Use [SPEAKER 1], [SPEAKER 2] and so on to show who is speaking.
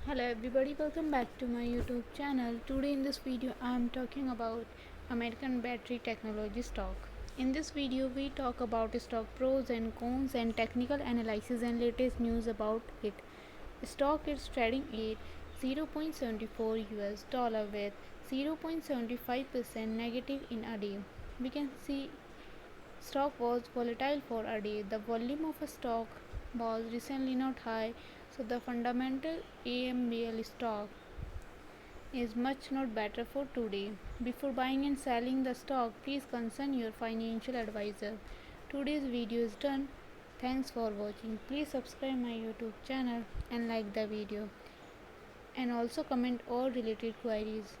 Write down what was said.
[SPEAKER 1] Hello everybody, welcome back to my YouTube channel. Today in this video I am talking about American Battery Technology stock. In this video we talk about stock pros and cons and technical analysis and latest news about it. Stock is trading at 0.74 US dollar with 0.75% negative in a day. We can see stock was volatile for a day. The volume of a stock was recently not high, so the fundamental ABML stock is much not better for today. Before buying and selling the stock, please consult your financial advisor. Today's video is done. Thanks for watching. Please subscribe my YouTube channel and like the video and also comment all related queries.